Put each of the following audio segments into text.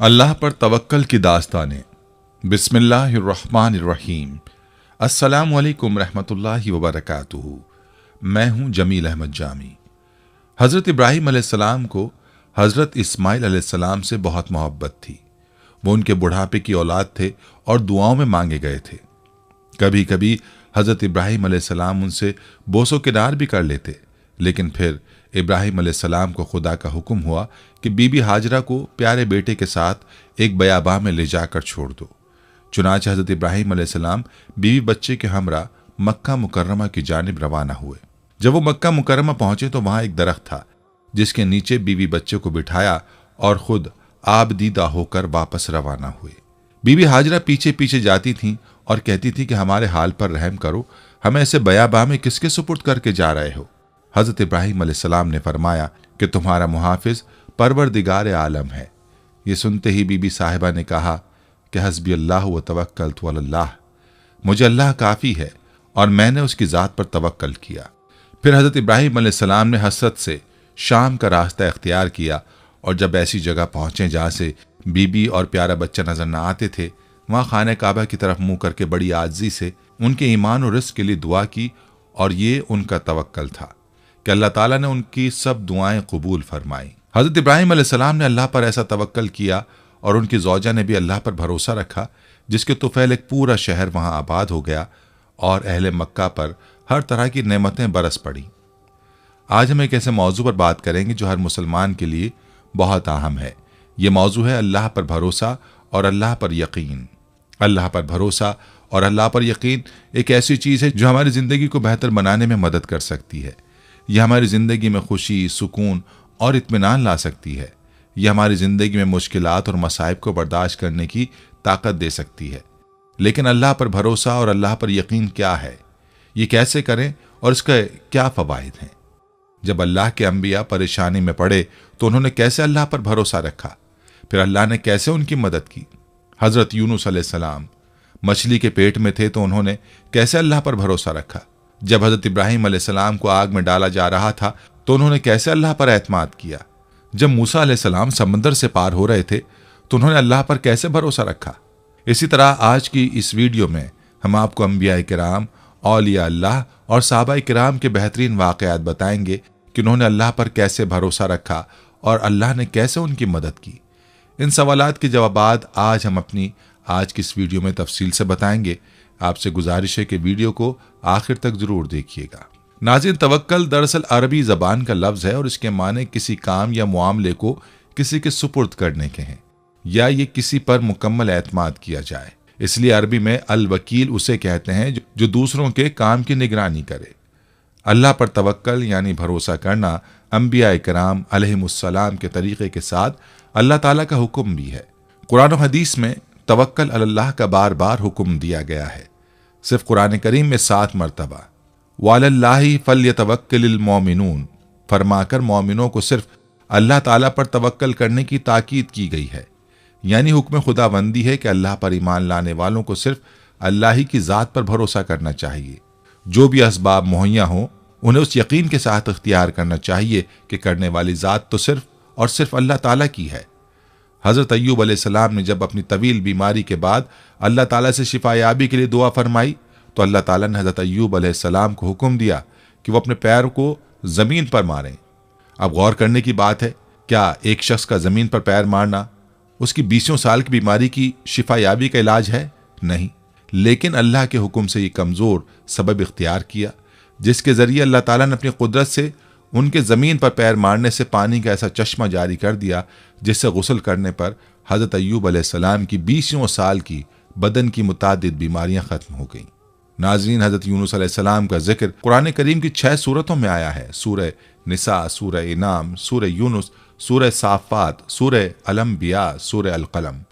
अल्लाह पर तवक्कल की दास्तानें। बिस्मिल्लाहिर्रहमानिर्रहीम। अस्सलामु अलैकुम रहमतुल्लाहि व बरकातुहू। मैं हूँ जमील अहमद जामी। हज़रत इब्राहीम अलैहिस्सलाम को हज़रत इस्माइल अलैहिस्सलाम से बहुत मोहब्बत थी। वो उनके बुढ़ापे की औलाद थे और दुआओं में मांगे गए थे। कभी कभी हज़रत इब्राहीम अलैहिस्सलाम उनसे बोसो किनार भी कर लेते, लेकिन फिर इब्राहीम अलैहिस्सलाम को खुदा का हुक्म हुआ कि बीबी हाजरा को प्यारे बेटे के साथ एक बयाबा में ले जाकर छोड़ दो। चुनांचे हज़रत इब्राहीम अलैहिस्सलाम बीवी बच्चे के हमरा मक्का मुकर्रमा की जानिब रवाना हुए। जब वो मक्का मुकर्रमा पहुंचे तो वहां एक दरख्त था जिसके नीचे बीवी बच्चे को बिठाया और खुद आबदीदा होकर वापस रवाना हुए। बीबी हाजरा पीछे पीछे जाती थीं और कहती थी कि हमारे हाल पर रहम करो, हमें ऐसे बयाबा में किसके सुपुर्द करके जा रहे हो। हज़रत इब्राहीम अलैहिस्सलाम ने फरमाया कि तुम्हारा मुहाफिज परवरदिगार आलम है। ये सुनते ही बीबी साहिबा ने कहा कि हस्बी अल्लाह व तवक्कलतु अलल्लाह, मुझे अल्लाह काफ़ी है और मैंने उसकी ज़ात पर तवक्कल किया। फिर हज़रत इब्राहीम अलैहिस्सलाम ने हसरत से शाम का रास्ता इख्तियार किया और जब ऐसी जगह पहुँचे जहाँ से बीबी और प्यारा बच्चा नजर न आते थे, वहाँ खाने काबा की तरफ मुँह करके बड़ी आजिज़ी से उनके ईमान और रिज़्क़ के लिए दुआ की। और ये उनका तवक्कल था कि अल्लाह ताला ने उनकी सब दुआएं कबूल फरमाई। हज़रत इब्राहीम अलैहिस्सलाम ने अल्लाह पर ऐसा तवक्कल किया और उनकी ज़ौजा ने भी अल्लाह पर भरोसा रखा, जिसके तुफ़ैल एक पूरा शहर वहाँ आबाद हो गया और अहले मक्का पर हर तरह की नेमतें बरस पड़ी। आज हम एक ऐसे मौजू पर बात करेंगे जो हर मुसलमान के लिए बहुत अहम है। ये मौजू है अल्लाह पर भरोसा और अल्लाह पर यकीन। अल्लाह पर भरोसा और अल्लाह पर यकीन एक ऐसी चीज़ है जो हमारी ज़िंदगी को बेहतर बनाने में मदद कर सकती है। यह हमारी ज़िंदगी में खुशी, सुकून और इत्मीनान ला सकती है। यह हमारी ज़िंदगी में मुश्किलात और मसाइब को बर्दाश्त करने की ताकत दे सकती है। लेकिन अल्लाह पर भरोसा और अल्लाह पर यकीन क्या है, ये कैसे करें और इसका क्या फ़वाइद हैं? जब अल्लाह के अंबिया परेशानी में पड़े तो उन्होंने कैसे अल्लाह पर भरोसा रखा, फिर अल्लाह ने कैसे उनकी मदद की। हज़रत यूनुस अलैहिस्सलाम मछली के पेट में थे तो उन्होंने कैसे अल्लाह पर भरोसा रखा। जब हज़रत इब्राहीम अलैहिस्सलाम को आग में डाला जा रहा था तो उन्होंने कैसे अल्लाह पर एतमाद किया। जब मूसा अलैहिस्सलाम समंदर से पार हो रहे थे तो उन्होंने अल्लाह पर कैसे भरोसा रखा। इसी तरह आज की इस वीडियो में हम आपको अंबिया किराम, औलिया अल्लाह और सहाबा किराम के बेहतरीन वाक़यात बताएंगे कि उन्होंने अल्लाह पर कैसे भरोसा रखा और अल्लाह ने कैसे उनकी मदद की। इन सवालात के जवाबात आज हम अपनी आज की इस वीडियो में तफसील से बताएंगे। आपसे गुजारिश है कि वीडियो को आखिर तक ज़रूर देखिएगा। नाज़रीन, तवक्कल दरअसल अरबी ज़बान का लफ्ज़ है और इसके माने किसी काम या मामले को किसी के सुपुर्द करने के हैं या ये किसी पर मुकम्मल एतमाद किया जाए। इसलिए अरबी में अल वकील उसे कहते हैं जो दूसरों के काम की निगरानी करे। अल्लाह पर तवक्कल यानी भरोसा करना अंबिया इकराम अलैहिमुस्सलाम के तरीक़े के साथ अल्लाह ताला का हुक्म भी है। कुरान और हदीस में तवक्कल अल्लाह का बार बार हुक्म दिया गया है, सिर्फ कुरान करीम में 7 मरतबा। वालल्लाहि फल्यतवक्किलिल मोमिनून फरमाकर मोमिनों को सिर्फ अल्लाह ताला पर तवक्कल करने की ताकीद की गई है। यानी हुक्म खुदाबंदी है कि अल्लाह पर ईमान लाने वालों को सिर्फ अल्लाह ही की ज़ात पर भरोसा करना चाहिए। जो भी असबाब मुहैया हों उन्हें उस यकीन के साथ इख्तियार करना चाहिए कि करने वाली ज़ात तो सिर्फ और सिर्फ अल्लाह ताला की है। हज़रत अय्यूब अलैहिस्सलाम ने जब अपनी तवील बीमारी के बाद अल्लाह ताला से शिफायाबी के लिए दुआ फरमाई तो अल्लाह ताला ने हज़रत अय्यूब अलैहिस्सलाम को हुक्म दिया कि वो अपने पैर को ज़मीन पर मारें। अब गौर करने की बात है, क्या एक शख्स का ज़मीन पर पैर मारना उसकी 20 साल की बीमारी की शिफायाबी का इलाज है? नहीं। लेकिन अल्लाह के हुक्म से ये कमज़ोर सबब इख्तियार किया जिसके ज़रिए अल्लाह ताला ने अपनी कुदरत से उनके ज़मीन पर पैर मारने से पानी का ऐसा चश्मा जारी कर दिया जिससे गुस्ल करने पर हज़रत अय्यूब अलैहिस्सलाम की 20 साल की बदन की मुतादिद बीमारियां ख़त्म हो गईं। नाज़रीन, हज़रत यूनुस अलैहिस्सलाम का जिक्र कुरान करीम की 6 सूरतों में आया है। सूरह निसा, सूरह इनाम, सूरह यूनुस, सूरह साफ़ात, सूरह अल-अंबिया, सूरह अल-क़लम।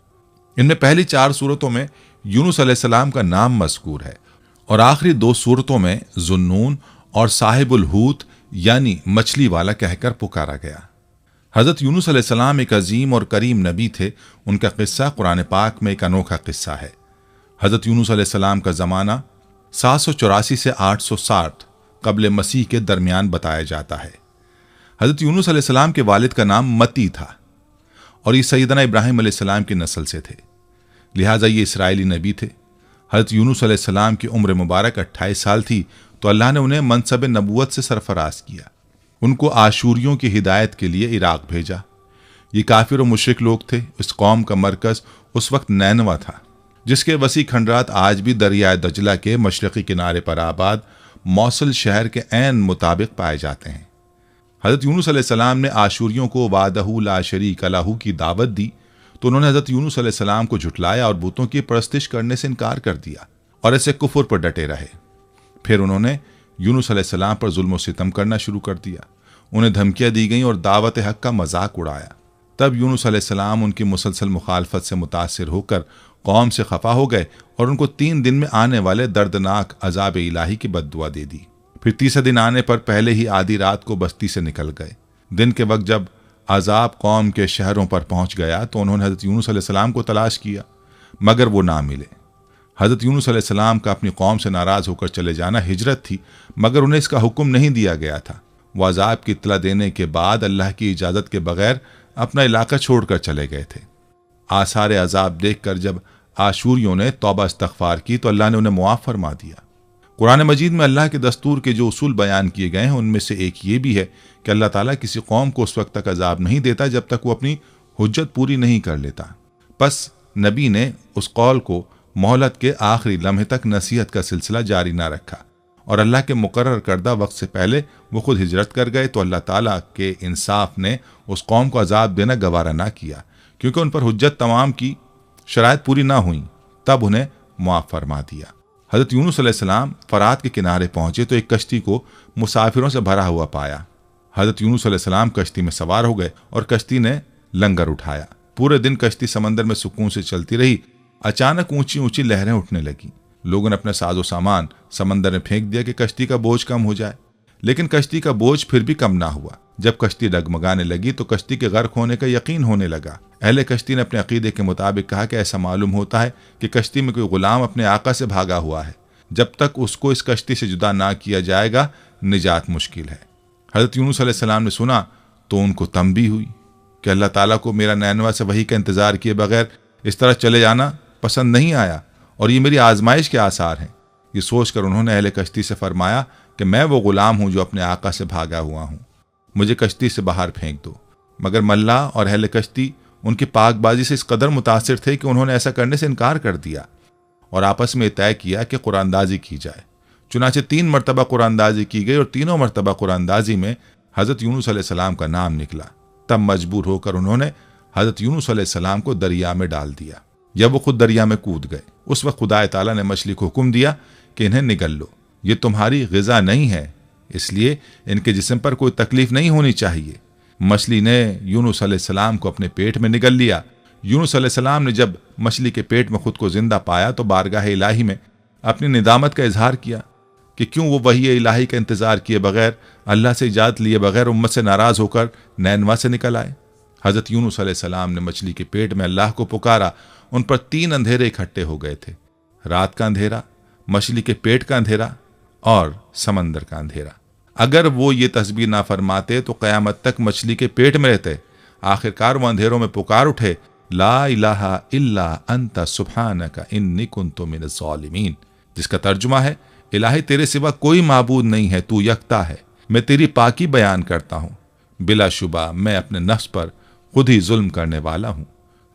इनमें पहली 4 सूरतों में यूनुस अलैहिस्सलाम का नाम मज़कूर है और आखिरी 2 सूरतों में ज़ुन्नून और साहिबुल हूत यानी मछली वाला कहकर पुकारा गया। हज़रत यूनुस अलैहिस्सलाम एक अजीम और करीम नबी थे। उनका किस्सा कुरान पाक में एक अनोखा किस्सा है। हज़रत यूनुस अलैहिस्सलाम का ज़माना 784 से 860 क़ब्ल मसीह के दरमियान बताया जाता है। हज़रत यूनुस अलैहिस्सलाम के वालिद का नाम मती था और ये सैयदना इब्राहिम अलैहिस्सलाम की नस्ल से थे, लिहाजा ये इसराइली नबी थे। हज़रत यूनुस अलैहिस्सलाम की उम्र मुबारक 28 साल थी तो अल्लाह ने उन्हें मनसब नबूवत से सरफराज किया। उनको आशूरियों की हिदायत के लिए इराक भेजा। ये काफिर और मुशरिक लोग थे। इस कौम का मरकज़ उस वक्त नैनवा था, जिसके वसी खंडरात आज भी दरियाए दजला के मशरक़ी किनारे पर आबाद मौसल शहर के ऐन मुताबिक पाए जाते हैं। हज़रत यूनुस अलैहिस्सलाम ने आशूरियों को वादहू ला शरीक लहू की दावत दी तो उन्होंने हज़रत यूनुस अलैहिस्सलाम को झुटलाया और बुतों की परस्तिश करने से इनकार कर दिया और ऐसे कुफर पर डटे रहे। फिर उन्होंने यूनुस अलैहिस्सलाम पर जुल्म और सितम करना शुरू कर दिया। उन्हें धमकियां दी गईं और दावत हक का मजाक उड़ाया। तब यूनुस अलैहिस्सलाम उनकी मुसलसल मुखालफत से मुतासिर होकर कौम से खफा हो गए और उनको 3 दिन में आने वाले दर्दनाक अजाब इलाही की बद्दुआ दे दी। फिर तीसरे दिन आने पर पहले ही आधी रात को बस्ती से निकल गए। दिन के वक्त जब अजाब कौम के शहरों पर पहुंच गया तो उन्होंने हज़रत यूनुस अलैहिस्सलाम को तलाश किया, मगर वो ना मिले। हज़रत यूनुस अलैहिस्सलाम का अपनी कौम से नाराज़ होकर चले जाना हिजरत थी, मगर उन्हें इसका हुक्म नहीं दिया गया था। वो अजाब की इत्तला देने के बाद अल्लाह की इजाज़त के बगैर अपना इलाका छोड़कर चले गए थे। आसार अजाब देखकर जब आशूरियों ने तौबा इस्तग़फ़ार की तो अल्लाह ने उन्हें मुआफ़ फरमा दिया। कुरान मजीद में अल्लाह के दस्तूर के जो उसूल बयान किए गए हैं उनमें से एक ये भी है कि अल्लाह ताला किसी कौम को उस वक्त तक अजाब नहीं देता जब तक वो अपनी हुज्जत पूरी नहीं कर लेता। बस नबी ने उस कौल को मोहलत के आखिरी लम्हे तक नसीहत का सिलसिला जारी ना रखा और अल्लाह के मुकर्रर करदा वक्त से पहले वो खुद हिजरत कर गए तो अल्लाह ताला के इंसाफ ने उस कौम को अजाब देना गवारा ना किया, क्योंकि उन पर हुज्जत तमाम की शराइत पूरी ना हुई। तब उन्हें मुआफ़ फरमा दिया। हज़रत यूनुस अलैहिस्सलाम फ़रात के किनारे पहुंचे तो एक कश्ती को मुसाफिरों से भरा हुआ पाया। हज़रत यूनुस अलैहिस्सलाम कश्ती में सवार हो गए और कश्ती ने लंगर उठाया। पूरे दिन कश्ती समंदर में सुकून से चलती रही। अचानक ऊंची ऊंची लहरें उठने लगी। लोगों ने अपना साजो सामान समंदर में फेंक दिया कि कश्ती का बोझ कम हो जाए, लेकिन कश्ती का बोझ फिर भी कम ना हुआ। जब कश्ती डगमगाने लगी तो कश्ती के गर्क होने का यकीन होने लगा। अहले कश्ती ने अपने अकीदे के मुताबिक कहा कि ऐसा मालूम होता है कि कश्ती में कोई गुलाम अपने आका से भागा हुआ है। जब तक उसको इस कश्ती से जुदा ना किया जाएगा निजात मुश्किल है। हज़रत यूनुस अलैहिस्सलाम ने सुना तो उनको तंबी हुई कि अल्लाह ताला को मेरा नैनवा से वही का इंतज़ार किए बगैर इस तरह चले जाना पसंद नहीं आया और ये मेरी आजमाइश के आसार हैं। ये सोचकर उन्होंने अहले कश्ती से फरमाया कि मैं वो गुलाम हूँ जो अपने आका से भागा हुआ हूँ, मुझे कश्ती से बाहर फेंक दो। मगर मल्ला और अहले कश्ती उनकी पाकबाजी से इस कदर मुतासिर थे कि उन्होंने ऐसा करने से इनकार कर दिया और आपस में तय किया कि कुरानदाजी की जाए। चुनाचे 3 मरतबा कुरानदाजी की गई और तीनों मरतबा कुरानदाजी में हज़रत यूनुस अलैहिस्सलाम का नाम निकला। तब मजबूर होकर उन्होंने हज़रत यूनुस अलैहिस्सलाम को दरिया में डाल दिया या वो खुद दरिया में कूद गए। उस वक्त खुदा ताला ने मछली को हुक्म दिया कि इन्हें निगल लो, ये तुम्हारी ग़िज़ा नहीं है, इसलिए इनके जिस्म पर कोई तकलीफ नहीं होनी चाहिए। मछली ने यूनुस अलैहिस्सलाम को अपने पेट में निगल लिया। यूनुस अलैहिस्सलाम ने जब मछली के पेट में खुद को जिंदा पाया तो बारगाह इलाही में अपनी निदामत का इजहार किया कि क्यों वो वही इलाही का इंतज़ार किए बगैर, अल्लाह से इजाज़त लिए बगैर उम्मत से नाराज़ होकर नैनवा से निकल आए। हज़रत यूनुस अलैहिस्सलाम ने मछली के पेट में अल्लाह को पुकारा। उन पर 3 अंधेरे इकट्ठे हो गए थे, रात का अंधेरा, मछली के पेट का अंधेरा और समंदर का अंधेरा। अगर वो ये तस्बीह ना फरमाते तो क़यामत तक मछली के पेट में रहते। आखिरकार वो अंधेरों में पुकार उठे, ला इलाहा इल्ला अंता सुब्हानका इन्नी कुन्तु मिनज़ ज़ालिमीन, जिसका तर्जुमा है, इलाही तेरे सिवा कोई माबूद नहीं है, तू यकता है, मैं तेरी पाकी बयान करता हूँ, बिलाशुबा मैं अपने नफ्स पर खुद ही जुल्म करने वाला हूँ।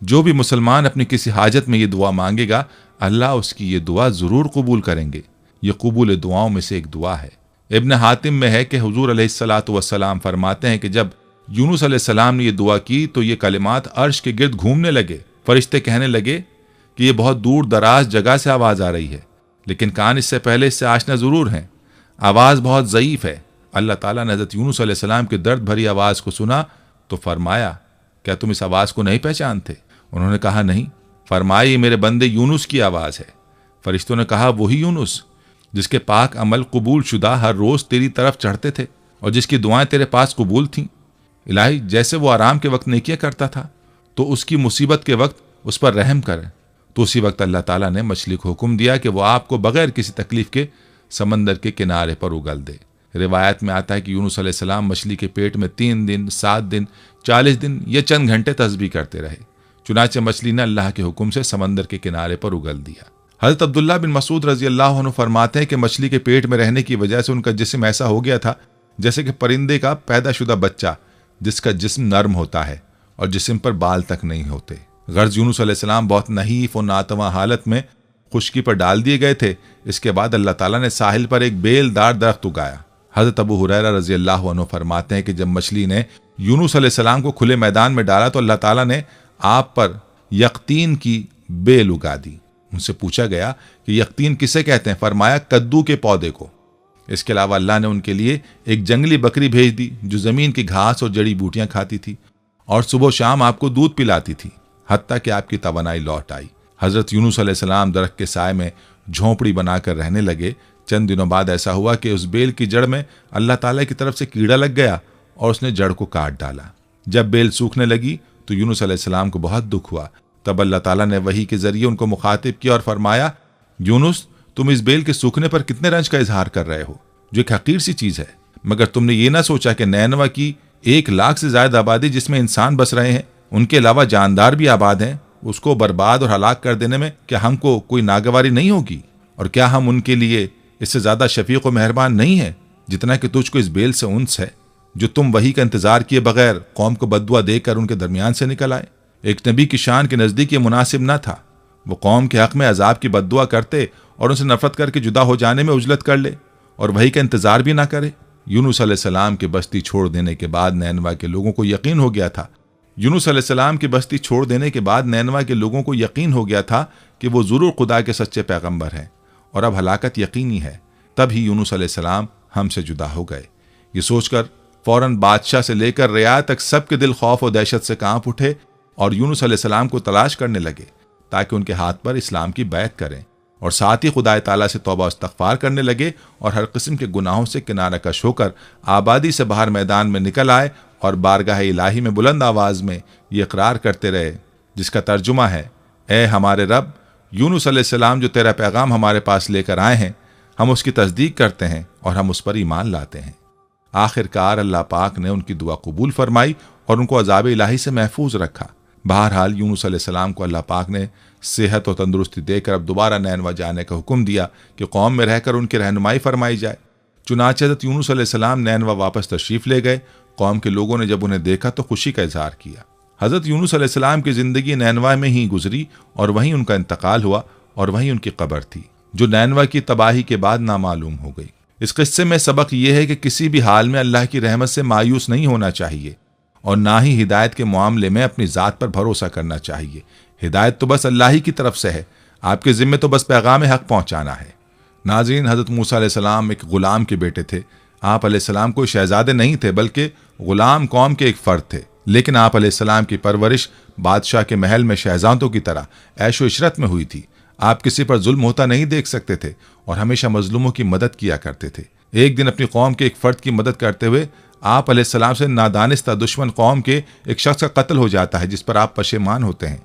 जो भी मुसलमान अपनी किसी हाजत में ये दुआ मांगेगा अल्लाह उसकी ये दुआ ज़रूर कबूल करेंगे। ये कबूल दुआओं में से एक दुआ है। इब्न हातिम में है कि हुजूर अलैहिस्सलातु वस्सलाम फरमाते हैं कि जब यूनुस अलैहिस्सलाम ने ये दुआ की तो ये कलिमात अर्श के गिर्द घूमने लगे। फरिश्ते कहने लगे कि ये बहुत दूर दराज जगह से आवाज़ आ रही है, लेकिन कान इससे पहले इससे आशना ज़रूर हैं। आवाज़ बहुत ज़ईफ़ है। अल्लाह ताला ने हज़रत यूनुस अलैहिस्सलाम की दर्द भरी आवाज़ को सुना तो फरमाया, क्या तुम इस आवाज़ को नहीं पहचानते? उन्होंने कहा नहीं। फरमाया, ये मेरे बंदे यूनुस की आवाज़ है। फरिश्तों ने कहा, वही यूनुस जिसके पाक अमल कबूल शुदा हर रोज़ तेरी तरफ चढ़ते थे और जिसकी दुआएं तेरे पास कबूल थीं। इलाही, जैसे वो आराम के वक्त नेकियां करता था तो उसकी मुसीबत के वक्त उस पर रहम कर। तो उसी वक्त अल्लाह ताला ने मछली को हुक्म दिया कि वो आपको बगैर किसी तकलीफ के समंदर के किनारे पर उगल दे। रिवायत में आता है कि यूनुस अलैहिस्सलाम मछली के पेट में 3 दिन 7 दिन 40 दिन या चंद घंटे तस्बीह करते रहे। चुनाचे मछली ने अल्लाह के हुक्म से समंदर के किनारे पर उगल दिया। हजरत अब्दुल्ला बिन मसूद रजी अल्लाह अन्हु फरमाते हैं कि मछली के पेट में रहने की वजह से उनका जिस्म ऐसा हो गया था जैसे कि परिंदे का पैदाशुदा बच्चा जिसका जिस्म नर्म होता है और जिस्म पर बाल तक नहीं होते। गर्ज यूनुस अलैहिस्सलाम बहुत नहीफ और नातवा हालत में खुश्की पर डाल दिए गए थे। इसके बाद अल्लाह ताला ने साहिल पर एक बेलदार दरख्त उगाया। हजरत अबू हुरैरा रजी अल्लाह अन्हु फरमाते हैं कि जब मछली ने यूनुस अलैहिस्सलाम को खुले मैदान में डाला तो अल्लाह ताला ने आप पर यक़तीन की बेल उगा दी। उनसे पूछा गया कि यक़तीन किसे कहते हैं? फरमाया कद्दू के पौधे को। इसके अलावा अल्लाह ने उनके लिए एक जंगली बकरी भेज दी जो जमीन की घास और जड़ी बूटियां खाती थी और सुबह शाम आपको दूध पिलाती थी, हत्ता कि आपकी तवानाई लौट आई। हजरत यूनुस अलैहिस्सलाम दरख्त के साए में झोंपड़ी बनाकर रहने लगे। चंद दिनों बाद ऐसा हुआ कि उस बेल की जड़ में अल्लाह ताला की तरफ से कीड़ा लग गया और उसने जड़ को काट डाला। जब बेल सूखने लगी तो यूनुस अलैहिस्सलाम को बहुत दुख हुआ। तब अल्लाह ताला ने वही के जरिए उनको मुखातिब किया और फरमाया, यूनुस तुम इस बेल के सूखने पर कितने रंज का इजहार कर रहे हो, जो एक हकीर सी चीज है, मगर तुमने ये ना सोचा कि नैनवा की 1 लाख से ज्यादा आबादी जिसमें इंसान बस रहे हैं, उनके अलावा जानदार भी आबाद हैं, उसको बर्बाद और हलाक कर देने में क्या हमको कोई नागवारी नहीं होगी? और क्या हम उनके लिए इससे ज्यादा शफीक व मेहरबान नहीं है जितना कि तुझको इस बेल से उन्स है, जो तुम वही का इंतजार किए बगैर कौम को बद्दुआ देकर उनके दरमियान से निकल आए। एक नबी की शान के नजदीक ये मुनासिब न था वो कौम के हक में अजाब की बद्दुआ करते और उनसे नफरत करके जुदा हो जाने में उजलत कर ले और वही का इंतजार भी ना करे। यूनुस अलैहिस्सलाम की बस्ती छोड़ देने के बाद नैनवा के लोगों को यकीन हो गया था यूनुस अलैहिस्सलाम की बस्ती छोड़ देने के बाद नैनवा के लोगों को यकीन हो गया था कि वो जरूर खुदा के सच्चे पैगंबर हैं और अब हलाकत यकीनी है। तब ही यूनुस अलैहिस्सलाम हमसे जुदा हो गए। ये सोचकर फौरन बादशाह से लेकर रियाया तक सबके दिल खौफ और दहशत से कांप उठे और यूनुस अलैहिस्सलाम को तलाश करने लगे ताकि उनके हाथ पर इस्लाम की बैत करें और साथ ही खुदा ताला से तौबा इस्तग़फ़ार करने लगे और हर किस्म के गुनाहों से किनारा कश होकर आबादी से बाहर मैदान में निकल आए और बारगाह इलाही में बुलंद आवाज में ये इकरार करते रहे, जिसका तर्जुमा है, ए हमारे रब, यूनुस अलैहिस्सलाम जो तेरा पैगाम हमारे पास लेकर आए हैं, हम उसकी तस्दीक करते हैं और हम उस पर ईमान लाते हैं। आखिरकार अल्लाह पाक ने उनकी दुआ कबूल फरमाई और उनको अज़ाब इलाही से महफूज रखा। बहरहाल यूनुस अलैहिस्सलाम को अल्लाह पाक ने सेहत और तंदुरुस्ती देकर अब दोबारा नैनवा जाने का हुक्म दिया कि कौम में रहकर उनकी रहनुमाई फरमाई जाए। चुनांचे हज़रत यूनुस अलैहिस्सलाम नैनवा वापस तशरीफ़ ले गए। कौम के लोगों ने जब उन्हें देखा तो खुशी का इजहार किया। हज़रत यूनुस अलैहिस्सलाम की ज़िंदगी नैनवा में ही गुजरी और वहीं उनका इंतकाल हुआ और वहीं उनकी कब्र थी, जो नैनवा की तबाही के बाद नामालूम हो गई। इस किस्से में सबक यह है कि किसी भी हाल में अल्लाह की रहमत से मायूस नहीं होना चाहिए और ना ही हिदायत के मामले में अपनी ज़ात पर भरोसा करना चाहिए। हिदायत तो बस अल्लाह ही की तरफ से है, आपके ज़िम्मे तो बस पैगाम हक पहुँचाना है। नाज़रीन, हज़रत मूसा अलैहिस्सलाम एक ग़ुलाम के बेटे थे। आप अलैहिस्सलाम कोई शहज़ादे नहीं थे बल्कि ग़ुलाम कौम के एक फ़र्द थे, लेकिन आप अलैहिस्सलाम की परवरिश बादशाह के महल में शहज़ादों की तरह ऐशो इशरत में हुई थी। आप किसी पर जुल्म होता नहीं देख सकते थे और हमेशा मजलूमों की मदद किया करते थे। एक दिन अपनी कौम के एक फ़र्द की मदद करते हुए आप अलैहिस्सलाम से नादानिस्ता दुश्मन कौम के एक शख्स का कत्ल हो जाता है, जिस पर आप पशेमान होते हैं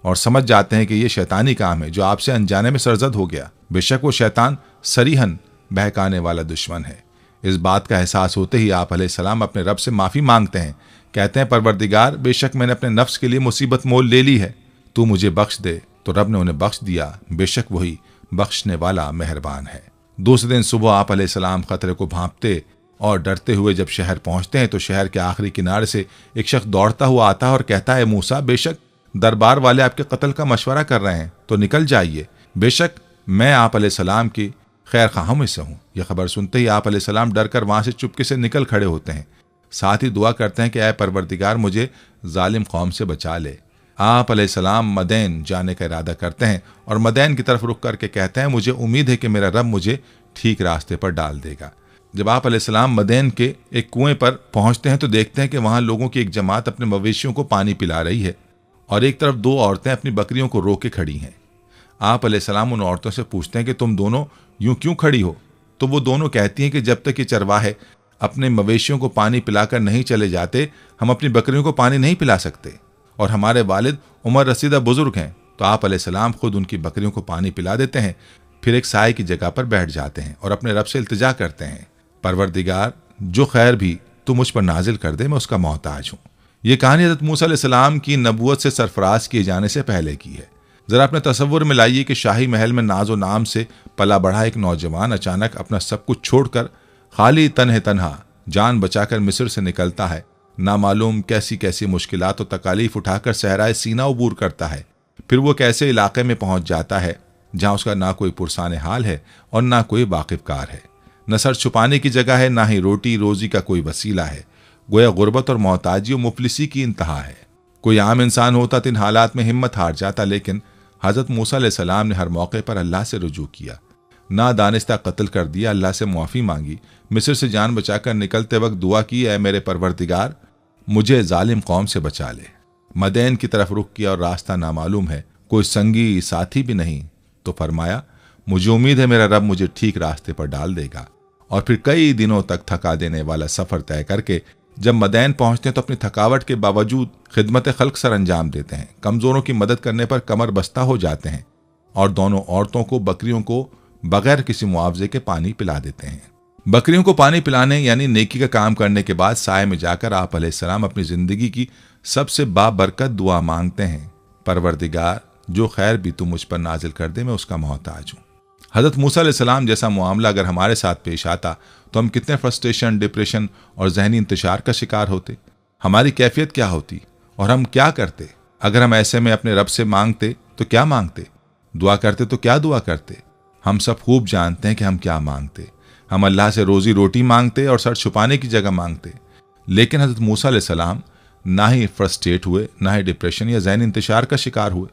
और समझ जाते हैं कि यह शैतानी काम है जो आपसे अनजाने में सरजद हो गया। बेशक वो शैतान सरीहन बहकाने वाला दुश्मन है। इस बात का एहसास होते ही आप अलैहिस्सलाम अपने रब से माफ़ी मांगते हैं। कहते हैं, परवरदिगार, बेशक मैंने अपने नफ्स के लिए मुसीबत मोल ले ली है, तू मुझे बख्श दे। तो रब ने उन्हें बख्श दिया। बेशक वही बख्शने वाला मेहरबान है। दूसरे दिन सुबह आप अलैहिस्सलाम खतरे को भांपते और डरते हुए जब शहर पहुंचते हैं तो शहर के आखिरी किनारे से एक शख्स दौड़ता हुआ आता है और कहता है, मूसा, बेशक दरबार वाले आपके कत्ल का मशवरा कर रहे हैं, तो निकल जाइए। बेशक मैं आप अलैहिस्सलाम की खैर खाहों में से हूँ। यह खबर सुनते ही आप अलैहिस्सलाम डरकर वहां से चुपके से निकल खड़े होते हैं। साथ ही दुआ करते हैं कि ऐ परवरदिगार, मुझे जालिम कौम से बचा ले। आप अलैहिस्सलाम मदैन जाने का इरादा करते हैं और मदैन की तरफ रुक करके कहते हैं, मुझे उम्मीद है कि मेरा रब मुझे ठीक रास्ते पर डाल देगा। जब आप अलैहिस्सलाम मदैन के एक कुएं पर पहुंचते हैं तो देखते हैं कि वहां लोगों की एक जमात अपने मवेशियों को पानी पिला रही है और एक तरफ 2 औरतें अपनी बकरियों को रोके खड़ी हैं। आप अलैहिस्सलाम उन औरतों से पूछते हैं कि तुम दोनों यूं क्यों खड़ी हो? तो वो दोनों कहती हैं कि जब तक ये चरवाहे अपने मवेशियों को पानी पिलाकर नहीं चले जाते, हम अपनी बकरियों को पानी नहीं पिला सकते और हमारे वालिद उमर रसीदा बुजुर्ग हैं। तो आप अलैहिस्सलाम खुद उनकी बकरियों को पानी पिला देते हैं, फिर एक साए की जगह पर बैठ जाते हैं और अपने रब से इल्तिजा करते हैं, परवरदिगार, जो खैर भी तू मुझ पर नाजिल कर दे, मैं उसका मोहताज हूँ। ये कहानी हज़रत मूसा अलैहिस्सलाम की नबूवत से सरफराज किए जाने से पहले की है। ज़रा अपने तसव्वुर में लाइए कि शाही महल में नाजो नाम से पला बढ़ा एक नौजवान अचानक अपना सब कुछ छोड़कर खाली तन्हा जान बचाकर मिस्र से निकलता है। नामालूम कैसी कैसी मुश्किलात और तकालीफ उठाकर सहराए सीना अबूर करता है। फिर वो कैसे इलाके में पहुंच जाता है जहां उसका ना कोई पुरसाने हाल है और ना कोई वाकिफकार है, न सर छुपाने की जगह है, ना ही रोटी रोजी का कोई वसीला है। गोया गुर्बत और मोहताजी और मुफलिसी की इंतहा है। कोई आम इंसान होता तो इन हालात में हिम्मत हार जाता, लेकिन हज़रत मूसा अलैहिस्सलाम ने हर मौके पर अल्लाह से रुजू किया। ना दानिस्ता कत्ल कर दिया, अल्लाह से मुआफ़ी मांगी, मिस्र से जान बचाकर निकलते वक्त दुआ की, ऐ मेरे परवरदिगार मुझे जालिम कौम से बचा ले। मदैन की तरफ रुख किया और रास्ता नामालूम है, कोई संगी साथी भी नहीं। तो फरमाया, मुझे उम्मीद है मेरा रब मुझे ठीक रास्ते पर डाल देगा। और फिर कई दिनों तक थका देने वाला सफ़र तय करके जब मदैन पहुंचते हैं तो अपनी थकावट के बावजूद खिदमत खल्क सर अंजाम देते हैं। कमज़ोरों की मदद करने पर कमर बस्ता हो जाते हैं और दोनों औरतों को बकरियों को बगैर किसी मुआवजे के पानी पिला देते हैं। बकरियों को पानी पिलाने यानी नेकी का काम करने के बाद साए में जाकर आप अलैहिस्सलाम अपनी ज़िंदगी की सबसे बाबरकत दुआ मांगते हैं, परवरदिगार जो खैर भी तू मुझ पर नाजिल कर दे, मैं उसका मोहताज हूँ। हज़रत मूसा अलैहिस्सलाम जैसा मामला अगर हमारे साथ पेश आता तो हम कितने फ्रस्ट्रेशन, डिप्रेशन और जहनी इंतशार का शिकार होते। हमारी कैफियत क्या होती और हम क्या करते। अगर हम ऐसे में अपने रब से मांगते तो क्या मांगते, दुआ करते तो क्या दुआ करते। हम सब खूब जानते हैं कि हम क्या मांगते। हम अल्लाह से रोज़ी रोटी मांगते और सर छुपाने की जगह मांगते। लेकिन हज़रत मूसा अलैहिस्सलाम ना ही फ्रस्ट्रेट हुए, ना ही डिप्रेशन या जहनी इंतशार का शिकार हुए,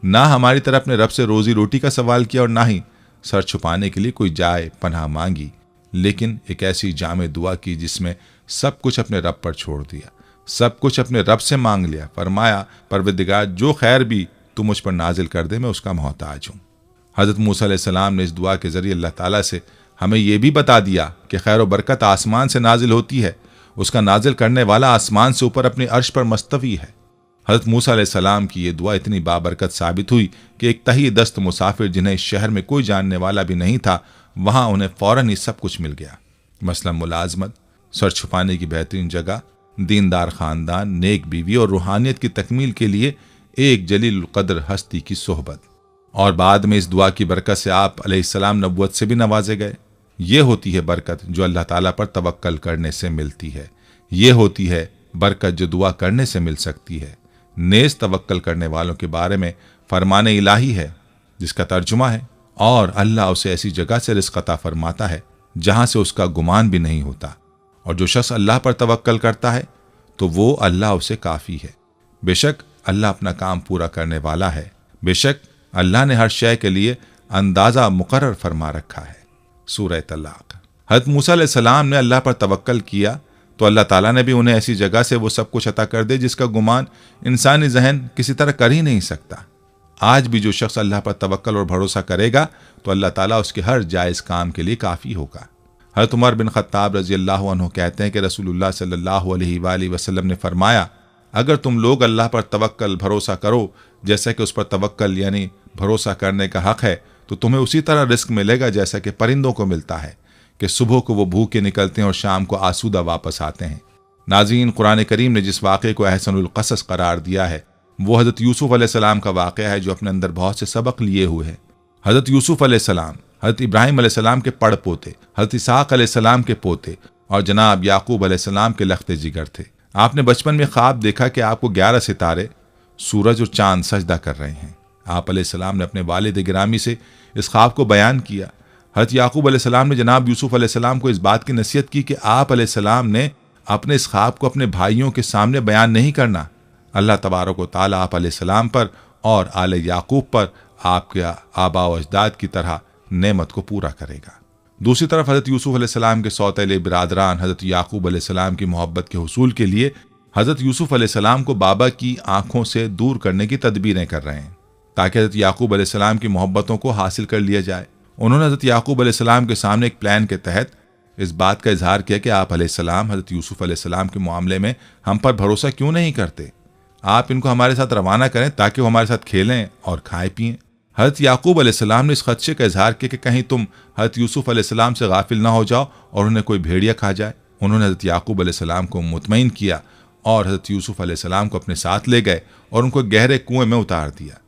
ना हमारी तरह अपने रब से रोज़ी रोटी का सवाल किया और ना ही सर छुपाने के लिए कोई जाए पनाह मांगी, लेकिन एक ऐसी जामे दुआ की जिसमें सब कुछ अपने रब पर छोड़ दिया, सब कुछ अपने रब से मांग लिया। फरमाया, परवरदिगार जो खैर भी तू मुझ पर नाजिल कर दे, मैं उसका मोहताज हूँ। हज़रत मूसा अलैहिस्सलाम ने इस दुआ के ज़रिए अल्लाह ताला से हमें यह भी बता दिया कि खैर व बरकत आसमान से नाजिल होती है, उसका नाजिल करने वाला आसमान से ऊपर अपने अर्श पर मुस्तवी है। हज़रत मूसा अलैहिस्सलाम की ये दुआ इतनी बाबरकत साबित हुई कि एक तही दस्त मुसाफिर जिन्हें इस शहर में कोई जानने वाला भी नहीं था, वहाँ उन्हें फ़ौरन ही सब कुछ मिल गया। मसलन मुलाजमत, सर छुपाने की बेहतरीन जगह, दीनदार ख़ानदान, नेक बीवी और रूहानियत की तकमील के लिए एक जलील क़द्र हस्ती की सोहबत। और बाद में इस दुआ की बरकत से आप अलैहिस्सलाम नबुव्वत से भी नवाजे गए। ये होती है बरकत जो अल्लाह ताला पर तवक्कल करने से मिलती है। ये होती है बरकत जो दुआ करने से मिल सकती है। नेज़ तवक्कल करने वालों के बारे में फरमान इलाही है जिसका तर्जुमा है, और अल्लाह उसे ऐसी जगह से रिज़्क़ अता फरमाता है जहां से उसका गुमान भी नहीं होता। और जो शख्स अल्लाह पर तवक्कल करता है तो वो अल्लाह उसे काफ़ी है। बेशक अल्लाह अपना काम पूरा करने वाला है। बेशक अल्लाह ने हर शय के लिए अंदाज़ा मुकर्रर फरमा रखा है। सूरह तलाक़। हज़रत मूसा अलैहिस्सलाम ने अल्लाह पर तवक्कल किया तो अल्लाह ताला ने भी उन्हें ऐसी जगह से वो सब कुछ अता कर दे जिसका गुमान इंसानी जहन किसी तरह कर ही नहीं सकता। आज भी जो शख्स अल्लाह पर तवक्कल और भरोसा करेगा तो अल्लाह ताला उसके हर जायज़ काम के लिए काफ़ी होगा। हज़रत उमर बिन ख़त्ताब रज़ी अल्लाह अन्हु कहते हैं कि रसूलुल्लाह सल्लल्लाहु अलैहि वसल्लम ने फरमाया, अगर तुम लोग अल्लाह पर तवक्कल भरोसा करो जैसा कि उस पर तवक्कल यानी भरोसा करने का हक़ है, तो तुम्हें उसी तरह रिस्क मिलेगा जैसा कि परिंदों को मिलता है कि सुबह को वो भूखे निकलते हैं और शाम को आसूदा वापस आते हैं। नाज़रीन, कुरान करीम ने जिस वाक़े को अहसनुल क़सस करार दिया है वो हज़रत यूसुफ़ अलैहिस्सलाम का वाक़या है जो अपने अंदर बहुत से सबक लिए हुए है। हज़रत यूसुफ़ अलैहिस्सलाम हज़रत इब्राहीम अलैहिस्सलाम के पड़ पोते, हज़रत इसहाक़ अलैहिस्सलाम के पोते और जनाब याकूब अलैहिस्सलाम के लख्ते जिगर थे। आपने बचपन में ख्वाब देखा कि आपको 11 सितारे, सूरज और चांद सजदा कर रहे हैं। आप अलैहिस्सलाम ने अपने वालिद गिरामी से इस ख्वाब को बयान किया। हज़रत याकूब अलैहिस्सलाम ने जनाब यूसुफ़ अलैहिस्सलाम को इस बात की नसीहत की कि आप अलैहिस्सलाम ने अपने इस ख्वाब को अपने भाइयों के सामने बयान नहीं करना। अल्लाह तबारक व तआला आप अलैहिस्सलाम पर और आले याकूब पर आपके आबा व अजदाद की तरह नेमत को पूरा करेगा। दूसरी तरफ हज़रत यूसुफ़ अलैहिस्सलाम के सौतेले बिरादरान हज़रत याकूब अलैहिस्सलाम की मोहब्बत के हुसूल के लिए हज़रत यूसुफ़ अलैहिस्सलाम को बाबा की आंखों से दूर करने की तदबीरें कर रहे हैं ताकि हज़रत याकूब अलैहिस्सलाम की मोहब्बतों को हासिल कर लिया जाए। उन्होंने हज़रत याकूब अलैहिस्सलाम के सामने एक प्लान के तहत इस बात का इजहार किया कि आप अलैहिस्सलाम हज़रत यूसुफ़ अलैहिस्सलाम के मामले में हम पर भरोसा क्यों नहीं करते। आप इनको हमारे साथ रवाना करें ताकि वो हमारे साथ खेलें और खाएं पिएं। हज़रत याकूब अलैहिस्सलाम ने इस खदशे का इजहार किया कि कहीं तुम हज़रत यूसुफ़ अलैहिस्सलाम से गाफिल ना हो जाओ और उन्हें कोई भेड़िया खा जाए। उन्होंने हज़रत याकूब अलैहिस्सलाम को मुतमईन किया और हज़रत यूसुफ अलैहिस्सलाम को अपने साथ ले गए और उनको गहरे कुएं में उतार दिया।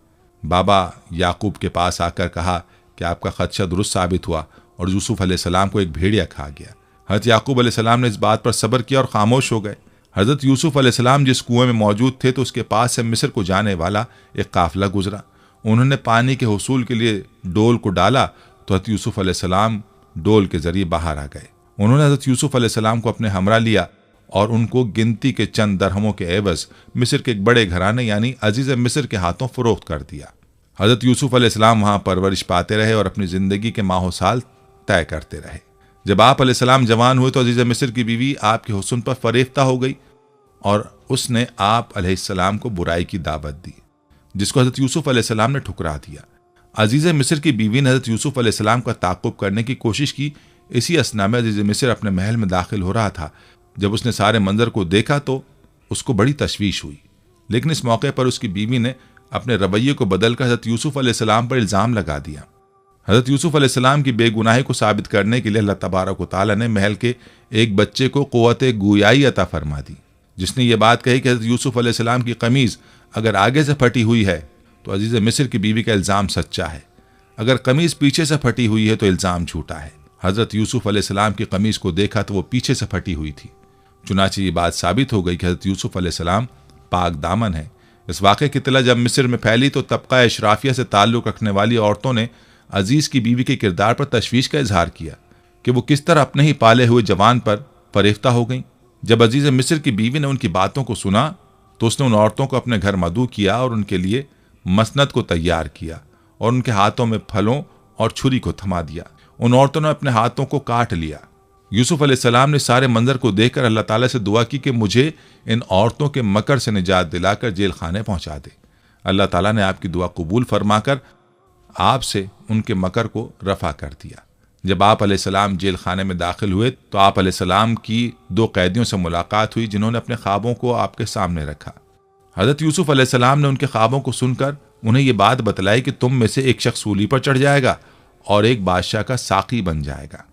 बाबा याकूब के पास आकर कहा कि आपका खदशा दुरुस्त साबित हुआ और यूसुफ अलैहिस्सलाम को एक भेड़िया खा गया। हज़रत याकूब अलैहिस्सलाम ने इस बात पर सब्र किया और खामोश हो गए। हज़रत यूसुफ अलैहिस्सलाम जिस कुएं में मौजूद थे तो उसके पास से मिस्र को जाने वाला एक काफिला गुजरा। उन्होंने पानी के हुसूल के लिए डोल को डाला तो हज़रत यूसुफ अलैहिस्सलाम डोल के जरिए बाहर आ गए। उन्होंने हज़रत यूसुफ अलैहिस्सलाम को अपने हमरा लिया और उनको गिनती के चंद दरहमों के एवज मिस्र के एक बड़े घराने यानी अजीज मिस्र के हाथों फरोख्त कर दिया। हज़रत यूसुफ अलैहिस्सलाम वहाँ परवरिश पाते रहे और अपनी ज़िंदगी के माहो साल तय करते रहे। जब आप अलैहिस्सलाम जवान हुए तो अजीज मिस्र की बीवी आपके हुस्न पर फरेफ्ता हो गई और उसने आप अलैहिस्सलाम को बुराई की दावत दी, जिसको हज़रत यूसुफ अलैहिस्सलाम ने ठुकरा दिया। अजीज मिस्र की बीवी ने हज़रत यूसुफ अलैहिस्सलाम का ताक़ुब करने की कोशिश की। इसी असना में अजीज मिस्र अपने महल में दाखिल हो रहा था। जब उसने सारे मंजर को देखा तो उसको बड़ी तशवीश हुई, लेकिन इस मौके पर उसकी बीवी ने अपने रवैये को बदलकर हज़रत यूसुफ अलैहिस्सलाम पर इल्ज़ाम लगा दिया। हज़रत यूसुफ अलैहिस्सलाम की बेगुनाही को साबित करने के लिए अल्लाह तबारक व तआला ने महल के एक बच्चे को क़ुव्वत गुयाई अता फरमा दी, जिसने ये बात कही कि हज़रत यूसुफ अलैहिस्सलाम की कमीज़ अगर आगे से फटी हुई है तो अजीज़ मिस्र की बीवी का इल्ज़ाम सच्चा है, अगर कमीज़ पीछे से फटी हुई है तो इल्ज़ाम झूठा है। हज़रत यूसुफ अलैहिस्सलाम की कमीज़ को देखा तो वो पीछे से फटी हुई थी। चुनांचे ये बात साबित हो गई कि हज़रत यूसुफ अलैहिस्सलाम पाक दामन है। इस वाक़े की इत्तला जब मिस्र में फैली तो तबका अशराफिया से ताल्लुक़ रखने वाली औरतों ने अजीज़ की बीवी के किरदार पर तशवीश का इजहार किया कि वो किस तरह अपने ही पाले हुए जवान पर फरेफ्ता हो गई। जब अजीज़ मिस्र की बीवी ने उनकी बातों को सुना तो उसने उन औरतों को अपने घर मदऊ किया और उनके लिए मसनद को तैयार किया और उनके हाथों में फलों और छुरी को थमा दिया। उन औरतों ने अपने हाथों को काट लिया। यूसुफ अलैहिस्सलाम ने सारे मंजर को देखकर अल्लाह ताला से दुआ की कि मुझे इन औरतों के मकर से निजात दिलाकर जेल खाने पहुंचा दे। अल्लाह ताला ने आपकी दुआ कबूल फरमाकर आपसे उनके मकर को रफा कर दिया। जब आप अलैहिस्सलाम जेल खाने में दाखिल हुए तो आप अलैहिस्सलाम की 2 कैदियों से मुलाकात हुई जिन्होंने अपने ख्वाबों को आपके सामने रखा। हज़रत यूसुफ अलैहिस्सलाम ने उनके ख्वाबों को सुनकर उन्हें ये बात बतलाई कि तुम में से एक शख्स सूली पर चढ़ जाएगा और एक बादशाह का साकी बन जाएगा।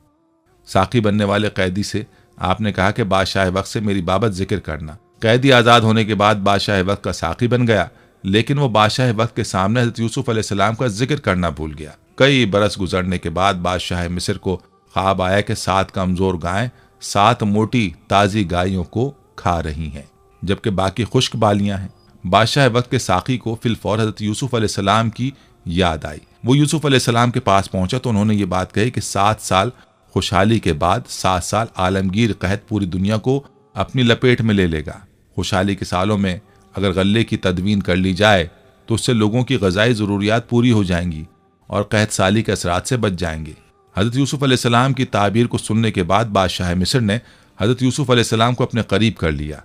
साकी बनने वाले कैदी से आपने कहा कि बादशाह वक्त से मेरी बाबत जिक्र करना। कैदी आज़ाद होने के बाद बादशाह वक्त का साकी बन गया, लेकिन वो बादशाह वक्त के सामने हज़रत यूसुफ अलैहिस्सलाम का जिक्र करना भूल गया। कई बरस गुजरने के बाद बादशाह मिस्र को ख्वाब आया कि 7 कमज़ोर गायें 7 मोटी ताज़ी गायों को खा रही हैं, जबकि बाकी खुश्क बालियां हैं। बादशाह वक्त के साकी को फिलफौर हज़रत यूसुफ अलैहिस्सलाम की याद आई। वो यूसुफ अलैहिस्सलाम के पास पहुंचा तो उन्होंने ये बात कही कि 7 साल खुशहाली के बाद 7 साल आलमगीर कहत पूरी दुनिया को अपनी लपेट में ले लेगा। खुशहाली के सालों में अगर गल्ले की तदवीन कर ली जाए तो उससे लोगों की ग़िज़ाई ज़रूरियात पूरी हो जाएंगी और कहत साली के असरात से बच जाएंगे। हज़रत यूसुफ अलैहिस्सलाम की ताबीर को सुनने के बाद बादशाह मिस्र ने हज़रत यूसुफ अलैहिस्सलाम को अपने करीब कर लिया।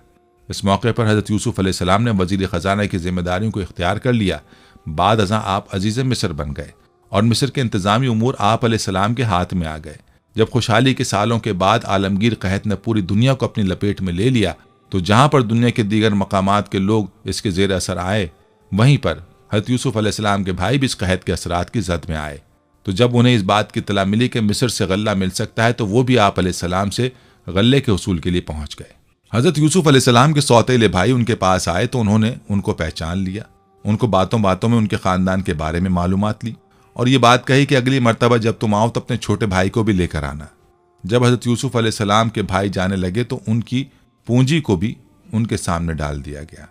इस मौके पर हज़रत यूसुफ अलैहिस्सलाम ने वज़ीर ख़जाना की जिम्मेदारियों को इख्तियार कर लिया। बाद अज़ां आप अजीज़ मिस्र बन गए और मिस्र के इंतज़ामी उमूर आप अलैहिस्सलाम के हाथ में आ गए। जब खुशहाली के सालों के बाद आलमगीर कहत ने पूरी दुनिया को अपनी लपेट में ले लिया तो जहाँ पर दुनिया के दीगर मकामात के लोग इसके ज़ेर असर आए, वहीं पर हज़रत यूसुफ अलैहिस्सलाम के भाई भी इस कहत के असरात की जद में आए। तो जब उन्हें इस बात की इत्तला मिली कि मिस्र से गल्ला मिल सकता है तो वो भी आप अलैहिस्सलाम से गल्ले के उसूल के लिए पहुँच गए। हज़रत यूसुफ अलैहिस्सलाम के सौतेले भाई उनके पास आए तो उन्होंने उनको पहचान लिया। उनको बातों बातों में उनके ख़ानदान के बारे में मालूमात ली और ये बात कही कि अगली मर्तबा जब तुम आओ तो अपने छोटे भाई को भी लेकर आना। जब हज़रत यूसुफ अलैहिस्सलाम के भाई जाने लगे तो उनकी पूंजी को भी उनके सामने डाल दिया गया।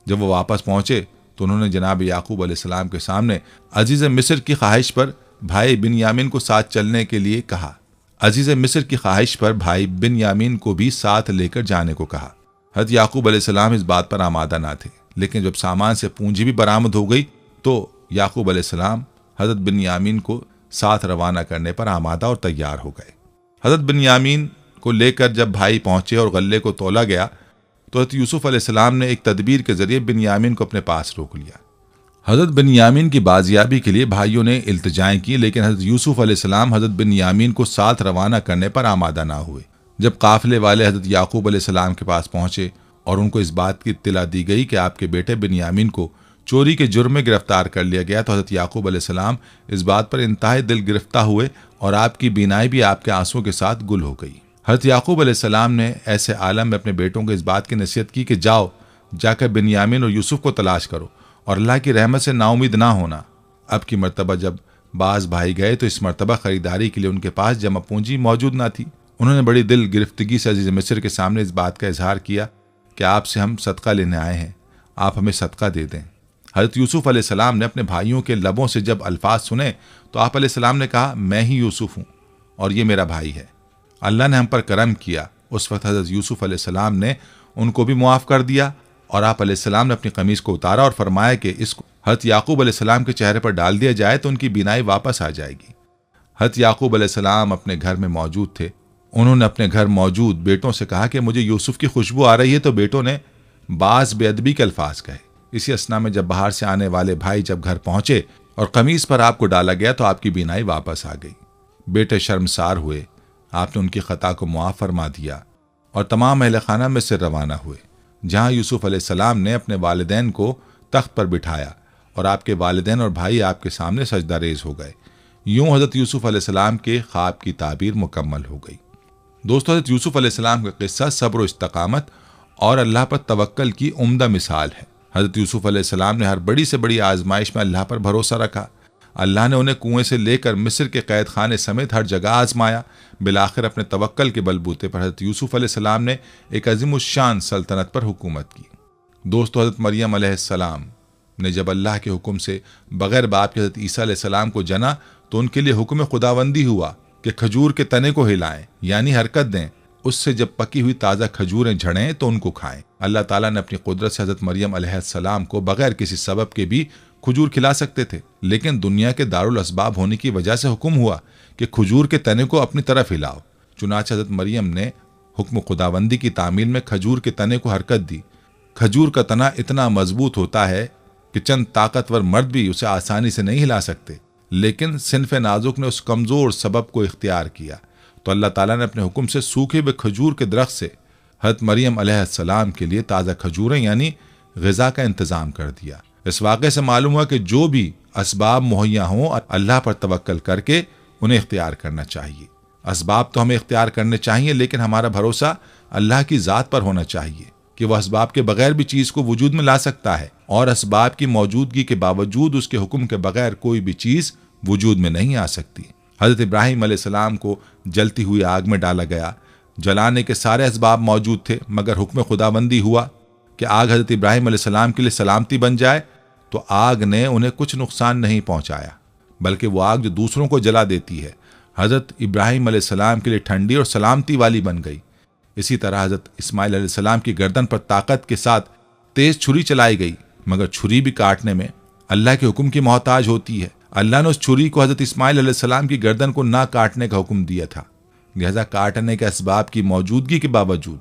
जब वो वापस पहुंचे तो उन्होंने जनाब याकूब अलैहिस्सलाम के सामने अजीज़ मिस्र की ख्वाहिश पर भाई बिन्यामीन को साथ चलने के लिए कहा। अजीज़ मिस्र की ख्वाहिश पर भाई बिन्यामीन को भी साथ लेकर जाने को कहा। हज़रत याकूब अलैहिस्सलाम इस बात पर आमादा ना थे, लेकिन जब सामान से पूंजी भी बरामद हो गई तो याकूब अलैहिस्सलाम हज़रत बिन्यामीन को साथ रवाना करने पर आमादा और तैयार हो गए। हज़रत बिन्यामीन को लेकर जब भाई पहुंचे और गल्ले को तोला गया तो हज़रत यूसुफ अलैहिस्सलाम ने एक तदबीर के जरिए बिन्यामीन को अपने पास रोक लिया। हज़रत बिन्यामीन की बाजियाबी के लिए भाइयों ने इल्तिजाएं की, लेकिन हज़रत यूसुफ अलैहिस्सलाम हज़रत बिन्यामीन को साथ रवाना करने पर आमादा ना हुए। जब काफिले वाले हज़रत याकूब अलैहिस्सलाम के पास पहुंचे और उनको इस बात की इत्तला दी गई कि आपके बेटे बिन्यामीन को चोरी के जुर्म में गिरफ्तार कर लिया गया तो हज़रत याकूब अलैहिस्सलाम इस बात पर इंतहाई दिल गिरफ्तार हुए और आपकी बीनाई भी आपके आंसुओं के साथ गुल हो गई। हज़रत याकूब अलैहिस्सलाम ने ऐसे आलम में अपने बेटों को इस बात की नसीहत की कि जाओ, जाकर बिन्यामीन और यूसुफ को तलाश करो और अल्लाह की रहमत से नाउमीद ना होना। अब की मर्तबा जब बाज भाई गए तो इस मर्तबा खरीदारी के लिए उनके पास जमा पूंजी मौजूद ना थी। उन्होंने बड़ी दिल गिरफ्तगी से अजीज मिस्र के सामने इस बात का इजहार किया कि आपसे हम सदका लेने आए हैं, आप हमें सदका दे दें। हज़रत यूसुफ अलैहिस्सलाम ने अपने भाइयों के लबों से जब अल्फाज सुने तो आप अलैहिस्सलाम ने कहा, मैं ही यूसुफ हूँ और ये मेरा भाई है, अल्लाह ने हम पर करम किया। उस वक्त हज़रत यूसुफ अलैहिस्सलाम ने उनको भी मुआफ़ कर दिया और आप अलैहिस्सलाम ने अपनी कमीज़ को उतारा और फरमाया कि इसको हज़रत याकूब अलैहिस्सलाम के चेहरे पर डाल दिया जाए तो उनकी बीनाई वापस आ जाएगी। हज़रत याकूब अलैहिस्सलाम अपने घर में मौजूद थे। उन्होंने अपने घर मौजूद बेटों से कहा कि मुझे यूसुफ की खुशबू आ रही है, तो बेटों ने बाज़ बेअदबी के अल्फाज कहे। इसी असना में जब बाहर से आने वाले भाई जब घर पहुंचे और कमीज पर आपको डाला गया तो आपकी बीनाई वापस आ गई। बेटे शर्मसार हुए, आपने उनकी खता को मुआफ़ फरमा दिया और तमाम अहले खाना में से रवाना हुए, जहां यूसुफ अलैहिस्सलाम ने अपने वालिदैन को तख्त पर बिठाया और आपके वालिदैन और भाई आपके सामने सजदा रेज हो गए। यूं हज़रत यूसुफ अलैहिस्सलाम के ख्वाब की ताबीर मुकम्मल हो गई। दोस्तों, हज़रत यूसुफ अलैहिस्सलाम का किस्सा सब्र और इस्तकामत और अल्लाह पर तवक्कल की उम्दा मिसाल है। हज़रत यूसुफ अलैहिस्सलाम ने हर बड़ी से बड़ी आजमाइश में अल्लाह पर भरोसा रखा। अल्लाह ने उन्हें कुएं से लेकर मिस्र के कैद खाने समेत हर जगह आजमाया। बिलाखिर अपने तवक्कल के बलबूते पर हज़रत यूसुफ अलैहिस्सलाम ने एक अज़ीमुश्शान सल्तनत पर हुकूमत की। दोस्तों, हज़रत मरियम अलैहिस्सलाम ने जब अल्लाह के हुक्म से बग़ैर बाप के हज़रत ईसा अलैहिस्सलाम को जना तो उनके लिए हुक्म खुदाबंदी हुआ कि खजूर के तने को हिलाएं, यानी हरकत दें। उससे जब पकी हुई ताज़ा खजूरें झड़ें तो उनको खाएं। अल्लाह ताला ने अपनी कुदरत से हज़रत मरियम अलैहिस्सलाम को बग़ैर किसी सबब के भी खजूर खिला सकते थे, लेकिन दुनिया के दारुल असबाब होने की वजह से हुक्म हुआ कि खजूर के तने को अपनी तरफ हिलाओ। चुनांचे हज़रत मरियम ने हुक्म खुदाबंदी की तामील में खजूर के तने को हरकत दी। खजूर का तना इतना मजबूत होता है कि चंद ताकतवर मर्द भी उसे आसानी से नहीं हिला सकते, लेकिन सिनफ़े नाजुक ने उस कमज़ोर सबब को इख्तियार किया तो अल्लाह ताला ने अपने हुक्म से सूखे हुए खजूर के दरख्त से हज़रत मरियम अलैहिस्सलाम के लिए ताज़ा खजूरें यानी ग़िज़ा का इंतज़ाम कर दिया। इस वाक़े से मालूम हुआ कि जो भी असबाब मुहैया हों, अल्लाह पर तवक्कल करके उन्हें इख्तियार करना चाहिए। असबाब तो हमें इख्तियार करने चाहिए, लेकिन हमारा भरोसा अल्लाह की ज़ात पर होना चाहिए कि वह असबाब के बगैर भी चीज़ को वजूद में ला सकता है और असबाब की मौजूदगी के बावजूद उसके हुक्म के बगैर कोई भी चीज़ वजूद में नहीं आ सकती। हज़रत इब्राहीम अलैहिस्सलाम को जलती हुई आग में डाला गया। जलाने के सारे असबाब मौजूद थे, मगर हुक्म खुदाबंदी हुआ कि आग हज़रत इब्राहीम अलैहिस्सलाम के लिए सलामती बन जाए, तो आग ने उन्हें कुछ नुकसान नहीं पहुंचाया, बल्कि वो आग जो दूसरों को जला देती है हज़रत इब्राहीम अलैहिस्सलाम के लिए ठंडी और सलामती वाली बन गई। इसी तरह हज़रत इस्माइल अलैहिस्सलाम की गर्दन पर ताकत के साथ तेज छुरी चलाई गई, मगर छुरी भी काटने में अल्लाह के हुक्म की मोहताज होती है। अल्लाह ने उस छुरी को हज़रत इस्माइल अलैहिस्सलाम की गर्दन को ना काटने का हुक्म दिया था, लिहाजा काटने के असबाब की मौजूदगी के बावजूद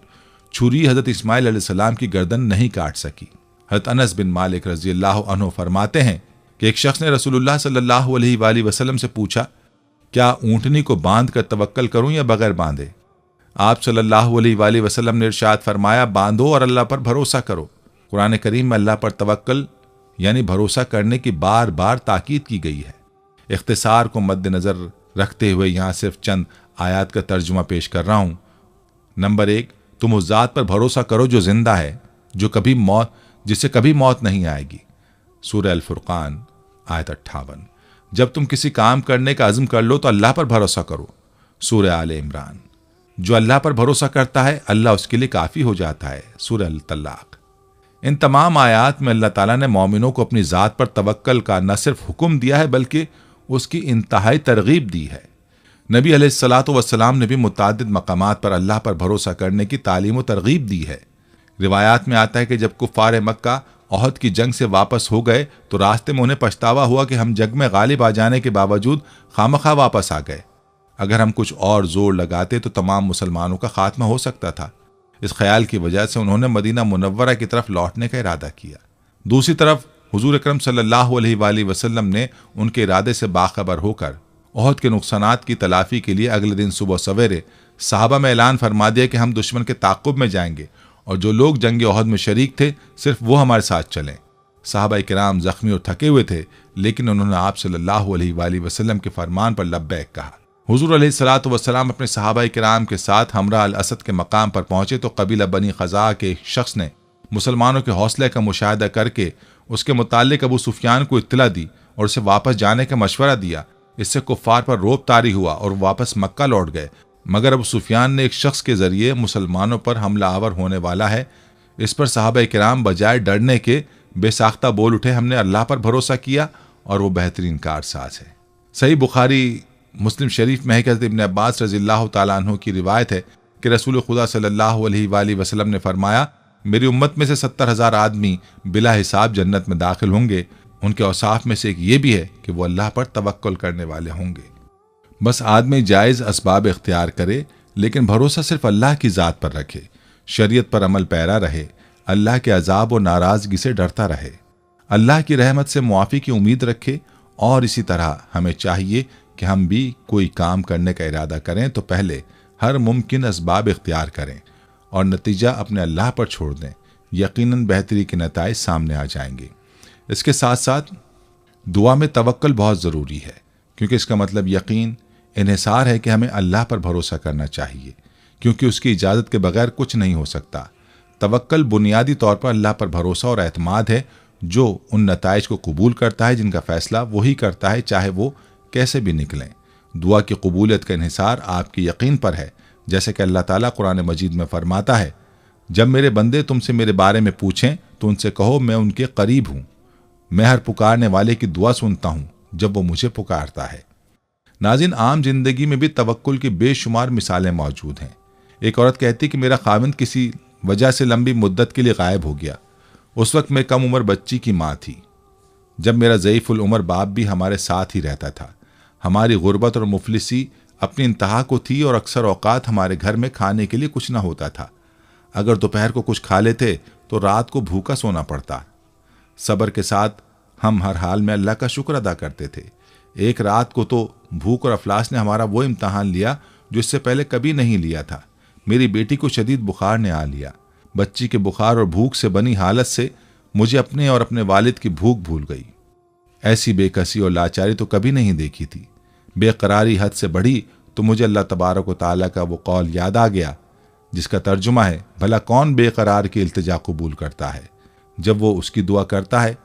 छुरी हज़रत इस्माइल अलैहिस्सलाम की गर्दन नहीं काट सकी। हज़रत अनस बिन मालिक रज़ियल्लाहु अन्हु फरमाते हैं कि एक शख्स ने रसूलुल्लाह सल्लल्लाहु अलैहि वसल्लम से पूछा, क्या ऊँटनी को बांध कर तवक्कल करूँ या बगैर बांधे? आप सल्लल्लाहु अलैहि वसल्लम ने इरशाद फरमाया, बांधो और अल्लाह पर भरोसा करो। कुरान करीम में अल्लाह पर तवक्कल यानी भरोसा करने की बार बार ताकीद की गई है। इख्तिसार को मद्देनज़र रखते हुए यहाँ सिर्फ चंद आयात का तर्जुमा पेश कर रहा हूँ। नंबर 1, तुम उस ज़ात पर भरोसा करो जो जिंदा है, जिसे कभी मौत नहीं आएगी। सूरह अल फुरकान आयत 58। जब तुम किसी काम करने का अज़्म कर लो तो अल्लाह पर भरोसा करो। सूरह आले इमरान। जो अल्लाह पर भरोसा करता है अल्लाह उसके लिए काफ़ी हो जाता है। सूरह अल तलाक। इन तमाम आयात में अल्लाह ताला ने मोमिनों को अपनी ज़ात पर तवक्कल का न सिर्फ हुक्म दिया है बल्कि उसकी इंतहाई तरगीब दी है। नबी अलैहिस्सलातु वस्सलाम ने भी मुतादिद मकामात पर अल्लाह पर भरोसा करने की तालीम व तरगीब दी है। रिवायात में आता है कि जब कुफ़ार मक्का ओहद की जंग से वापस हो गए तो रास्ते में उन्हें पछतावा हुआ कि हम जंग में गालिब आ जाने के बावजूद खामखा वापस आ गए। अगर हम कुछ और जोर लगाते तो तमाम मुसलमानों का खात्मा हो सकता था। इस ख्याल की वजह से उन्होंने मदीना मुनव्वरा की तरफ लौटने का इरादा किया। दूसरी तरफ हुजूर अकरम सल्लल्लाहु अलैहि वसल्लम ने उनके इरादे से बाखबर होकर ओहद के नुकसानात की तलाफी के लिए अगले दिन सुबह सवेरे सहाबा में ऐलान फरमा दिया कि हम दुश्मन के ताक़ुब में जाएंगे और जो लोग जंग ओहद में शरीक थे सिर्फ वो हमारे साथ चलें। सहाबा किराम जख्मी और थके हुए थे, लेकिन उन्होंने आप सल्लल्लाहु अलैहि वसल्लम के फरमान पर लब्बैक कहा। हुजूर अलैहिस्सलातु वस्सलाम अपने सहाबा किराम के साथ हमरा अल असद के मकाम पर पहुंचे तो कबीला बनी खज़ा के एक शख्स ने मुसलमानों के हौसले का मुशाहिदा करके उसके मुतालिक अबू सुफियान को इत्तला दी और उसे वापस जाने का मशवरा दिया। इससे कुफ्फार पर रोब तारी हुआ और वापस मक्का लौट गए। मगर अबू सुफियान ने एक शख्स के जरिए मुसलमानों पर हमला आवर होने वाला है, इस पर सहाबा किराम बजाय डरने के बेसाख्ता बोल उठे, हमने अल्लाह पर भरोसा किया और वो बेहतरीन कारसाज है। सही बुखारी मुस्लिम शरीफ में हज़रत इब्न अब्बास रज़ियल्लाहु ताला अन्हु की रिवायत है कि रसूल खुदा सल्लल्लाहु अलैहि वसल्लम ने फरमाया, मेरी उम्मत में से 70,000 आदमी बिला हिसाब जन्नत में दाखिल होंगे। उनके औसाफ में से एक ये भी है कि वो अल्लाह पर तवक्कुल करने वाले होंगे। बस आदमी जायज़ असबाब इख्तियार करे, लेकिन भरोसा सिर्फ अल्लाह की ज़ात पर रखे, शरीयत पर अमल पैरा रहे, अल्लाह के अजाब और नाराज़गी से डरता रहे, अल्लाह की रहमत से मुआफ़ी की उम्मीद रखे। और इसी तरह हमें चाहिए कि हम भी कोई काम करने का इरादा करें तो पहले हर मुमकिन असबाब इख्तियार करें और नतीजा अपने अल्लाह पर छोड़ दें। यकीनन बेहतरी के नताइज सामने आ जाएंगे। इसके साथ साथ दुआ में तवक्कुल बहुत ज़रूरी है, क्योंकि इसका मतलब यकीन, इन्हिसार है कि हमें अल्लाह पर भरोसा करना चाहिए, क्योंकि उसकी इजाज़त के बगैर कुछ नहीं हो सकता। तवक्कुल बुनियादी तौर पर अल्लाह पर भरोसा और एतमाद है, जो उन नताइज को कबूल करता है जिनका फ़ैसला वही करता है, चाहे वो कैसे भी निकलें। दुआ की कबूलियत का इन्हिसार आपके यकीन पर है, जैसे कि अल्लाह ताला कुरान मजीद में फरमाता है, जब मेरे बंदे तुमसे मेरे बारे में पूछें तो उनसे कहो मैं उनके करीब हूँ, मैं हर पुकारने वाले की दुआ सुनता हूँ जब वो मुझे पुकारता है। नाज़रीन, आम जिंदगी में भी तवक्कुल की बेशुमार मिसालें मौजूद हैं। एक औरत कहती कि मेरा खाविंद किसी वजह से लंबी मुद्दत के लिए गायब हो गया। उस वक्त मैं कम उम्र बच्ची की माँ थी, जब मेरा ज़ईफ़ुल उम्र बाप भी हमारे साथ ही रहता था। हमारी गुर्बत और मुफलिसी अपनी इंतहा को थी और अक्सर औकात हमारे घर में खाने के लिए कुछ ना होता था। अगर दोपहर को कुछ खा लेते तो रात को भूखा सोना पड़ता। सब्र के साथ हम हर हाल में अल्लाह का शुक्र अदा करते थे। एक रात को तो भूख और अफलास ने हमारा वो इम्तहान लिया जो इससे पहले कभी नहीं लिया था। मेरी बेटी को शदीद बुखार ने आ लिया। बच्ची के बुखार और भूख से बनी हालत से मुझे अपने और अपने वालिद की भूख भूल गई। ऐसी बेकसी और लाचारी तो कभी नहीं देखी थी। बेकरारी हद से बढ़ी तो मुझे अल्लाह तबारक व तआला का वो कौल याद आ गया, जिसका तर्जुमा है, भला कौन बेकरार की इल्तिजा कबूल करता है जब वो उसकी दुआ करता है,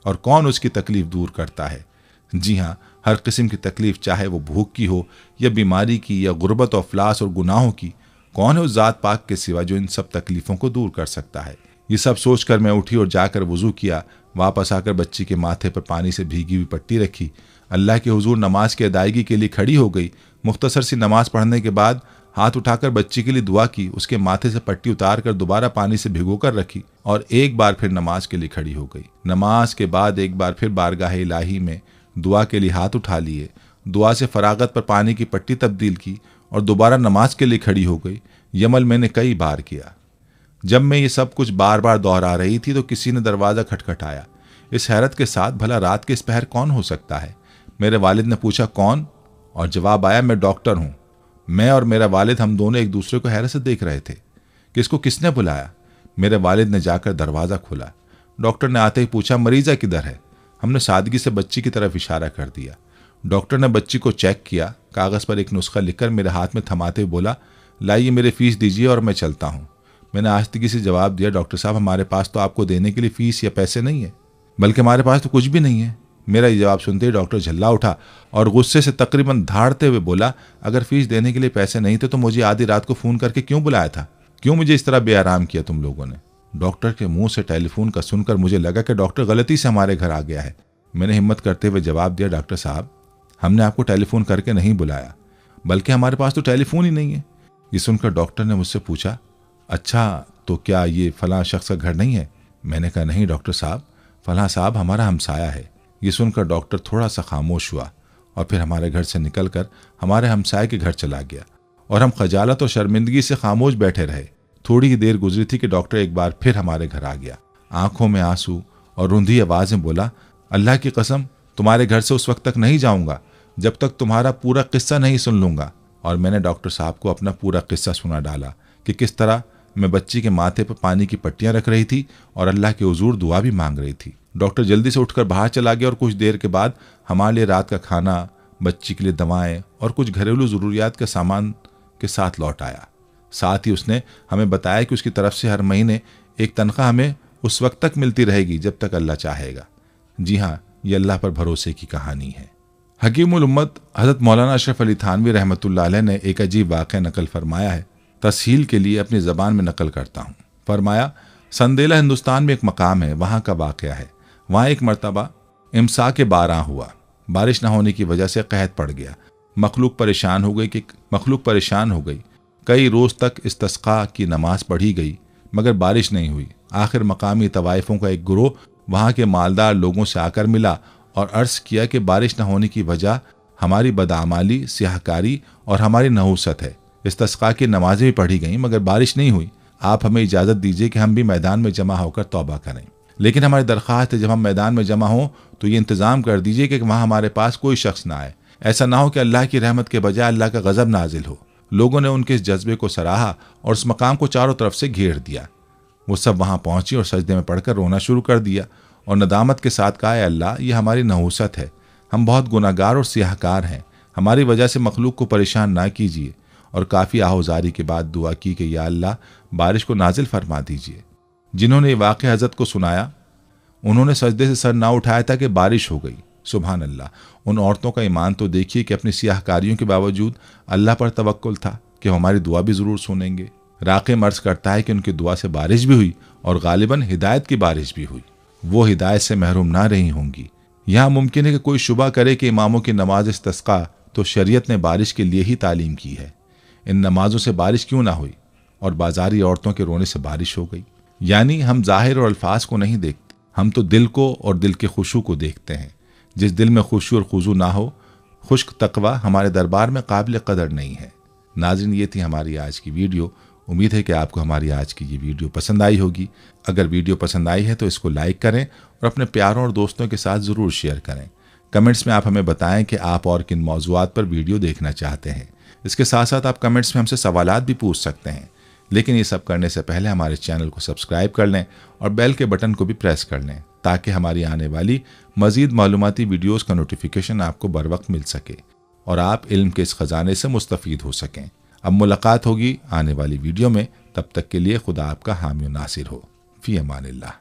और कौन उसकी तकलीफ दूर करता है। जी हाँ, हर किस्म की तकलीफ, चाहे वो भूख की हो या बीमारी की या गुर्बत और अफलास और गुनाहों की, कौन है उस ज़ात पाक के सिवा जो इन सब तकलीफ़ों को दूर कर सकता है। ये सब सोचकर मैं उठी और जाकर वज़ू किया। वापस आकर बच्ची के माथे पर पानी से भीगी हुई पट्टी रखी। अल्लाह के हुजूर नमाज की अदायगी के लिए खड़ी हो गई। मुख्तसर सी नमाज पढ़ने के बाद हाथ उठाकर बच्ची के लिए दुआ की, उसके माथे से पट्टी उतार कर दोबारा पानी से भिगोकर रखी और एक बार फिर नमाज के लिए खड़ी हो गई। नमाज के बाद एक बार फिर बारगाह इलाही में दुआ के लिए हाथ उठा लिए, दुआ से फरागत पर पानी की पट्टी तब्दील की और दोबारा नमाज के लिए खड़ी हो गई। ये अमल मैंने कई बार किया। जब मैं ये सब कुछ बार बार दोहरा रही थी तो किसी ने दरवाज़ा खटखटाया। इस हैरत के साथ, भला रात के इस पहर कौन हो सकता है? मेरे वालिद ने पूछा, कौन? और जवाब आया, मैं डॉक्टर हूँ। मैं और मेरा वालिद, हम दोनों एक दूसरे को हैरत से देख रहे थे कि इसको किसने बुलाया। मेरे वालिद ने जाकर दरवाज़ा खोला। डॉक्टर ने आते ही पूछा, मरीज़ा किधर है? हमने सादगी से बच्ची की तरफ इशारा कर दिया। डॉक्टर ने बच्ची को चेक किया, कागज़ पर एक नुस्खा लिखकर मेरे हाथ में थमाते हुए बोला, लाइए मेरे फ़ीस दीजिए और मैं चलता हूँ। मैंने आस्तिकी से जवाब दिया, डॉक्टर साहब, हमारे पास तो आपको देने के लिए फ़ीस या पैसे नहीं है, बल्कि हमारे पास तो कुछ भी नहीं है। मेरा ये जवाब सुनते ही डॉक्टर झल्ला उठा और गुस्से से तकरीबन धाड़ते हुए बोला, अगर फ़ीस देने के लिए पैसे नहीं थे तो मुझे आधी रात को फ़ोन करके क्यों बुलाया था? क्यों मुझे इस तरह बेआराम किया तुम लोगों ने? डॉक्टर के मुंह से टेलीफोन का सुनकर मुझे लगा कि डॉक्टर गलती से हमारे घर आ गया है। मैंने हिम्मत करते हुए जवाब दिया, डॉक्टर साहब, हमने आपको टेलीफोन करके नहीं बुलाया, बल्कि हमारे पास तो टेलीफोन ही नहीं है। ये सुनकर डॉक्टर ने मुझसे पूछा, अच्छा तो क्या ये फलां शख्स का घर नहीं है? मैंने कहा, नहीं डॉक्टर साहब, फलां साहब हमारा हमसाया है। ये सुनकर डॉक्टर थोड़ा सा खामोश हुआ और फिर हमारे घर से निकलकर हमारे हमसाये के घर चला गया और हम खजालत और शर्मिंदगी से खामोश बैठे रहे। थोड़ी ही देर गुजरी थी कि डॉक्टर एक बार फिर हमारे घर आ गया। आंखों में आंसू और रुंधी आवाज़ में बोला, अल्लाह की कसम, तुम्हारे घर से उस वक्त तक नहीं जाऊंगा जब तक तुम्हारा पूरा किस्सा नहीं सुन लूंगा। और मैंने डॉक्टर साहब को अपना पूरा किस्सा सुना डाला कि किस तरह मैं बच्ची के माथे पर पानी की पट्टियां रख रही थी और अल्लाह के हुजूर दुआ भी मांग रही थी। डॉक्टर जल्दी से उठकर बाहर चला गया और कुछ देर के बाद हमारे लिए रात का खाना बच्ची के लिए दवाएं और कुछ घरेलू ज़रूरियात के सामान के साथ लौट आया। साथ ही उसने हमें बताया कि उसकी तरफ से हर महीने एक तनख्वाह हमें उस वक्त तक मिलती रहेगी जब तक अल्लाह चाहेगा। जी हाँ, ये अल्लाह पर भरोसे की कहानी है। हकीमुल उम्मत हज़रत मौलाना अशरफ अली थानवी रहमतुल्लाह अलैह ने एक अजीब वाक़या नकल फरमाया है, तस्हील के लिए अपनी ज़बान में नकल करता हूँ। फरमाया, संदेला हिंदुस्तान में एक मकाम है, वहाँ का वाक़या है। वहाँ एक मरतबा इमसा के 12 हुआ। बारिश न होने की वजह से कहत पड़ गया। मखलूक परेशान हो गई। कई रोज़ तक इस्तिस्क़ा की नमाज पढ़ी गई मगर बारिश नहीं हुई। आखिर मकामी तवाइफ़ों का एक गिरोह वहाँ के मालदार लोगों से आकर मिला और अर्ज़ किया कि बारिश न होने की वजह हमारी बदआमाली, सियाहकारी और हमारी नहूसत है। इस्तिस्क़ा की नमाज़ें भी पढ़ी गईं मगर बारिश नहीं हुई। आप हमें इजाज़त दीजिए कि हम भी मैदान में जमा होकर तौबा करें। लेकिन हमारी दरख्वास्त है, जब हम मैदान में जमा हों तो ये इंतज़ाम कर दीजिए कि वहाँ हमारे पास कोई शख्स ना आए। ऐसा ना हो कि अल्लाह की रहमत के बजाय अल्लाह का गज़ब नाजिल हो। लोगों ने उनके इस जज्बे को सराहा और उस मकाम को चारों तरफ से घेर दिया। वो सब वहाँ पहुँची और सजदे में पड़कर रोना शुरू कर दिया और नदामत के साथ कहा, अल्लाह, ये हमारी नहूसत है, हम बहुत गुनाहगार और सियाहकार हैं, हमारी वजह से मखलूक को परेशान ना कीजिए। और काफ़ी आहोजारी के बाद दुआ की कि या अल्लाह, बारिश को नाजिल फरमा दीजिए। जिन्होंने ये वाक़या हज़रत को सुनाया उन्होंने सजदे से सर ना उठाया था कि बारिश हो गई। सुभान अल्लाह, उन औरतों का ईमान तो देखिए कि अपनी सियाहकारियों के बावजूद अल्लाह पर तवक्कुल था कि हमारी दुआ भी ज़रूर सुनेंगे। राक़े मर्ज़ करता है कि उनकी दुआ से बारिश भी हुई और गालिबन हिदायत की बारिश भी हुई। वो हिदायत से महरूम ना रही होंगी। यहाँ मुमकिन है कि कोई शुबा करे कि इमामों की नमाज इस्तिस्क़ा तो शरीयत ने बारिश के लिए ही तालीम की है। इन नमाजों से बारिश क्यों ना हुई और बाजारी औरतों के रोने से बारिश हो गई? यानी हम ज़ाहिर और अल्फाज को नहीं देखते, हम तो दिल को और दिल के खुशू को देखते हैं। जिस दिल में खुशू और खुजू ना हो, खुश्क तकवा हमारे दरबार में काबिल कदर नहीं है। नाज़रीन, ये थी हमारी आज की वीडियो। उम्मीद है कि आपको हमारी आज की ये वीडियो पसंद आई होगी। अगर वीडियो पसंद आई है तो इसको लाइक करें और अपने प्यारों और दोस्तों के साथ ज़रूर शेयर करें। कमेंट्स में आप हमें बताएं कि आप और किन मौज़ूआत पर वीडियो देखना चाहते हैं। इसके साथ साथ आप कमेंट्स में हमसे सवालात भी पूछ सकते हैं। लेकिन ये सब करने से पहले हमारे चैनल को सब्सक्राइब कर लें और बेल के बटन को भी प्रेस कर लें ताकि हमारी आने वाली मज़ीद मालूमाती वीडियोज़ का नोटिफिकेशन आपको बर वक्त मिल सके और आप इल्म के इस ख़जाने से मुस्तफ़ीद हो सकें। अब मुलाकात होगी आने वाली वीडियो में। तब तक के लिए खुदा आपका हामी और नासिर हो। फ़ी अमानिल्लाह।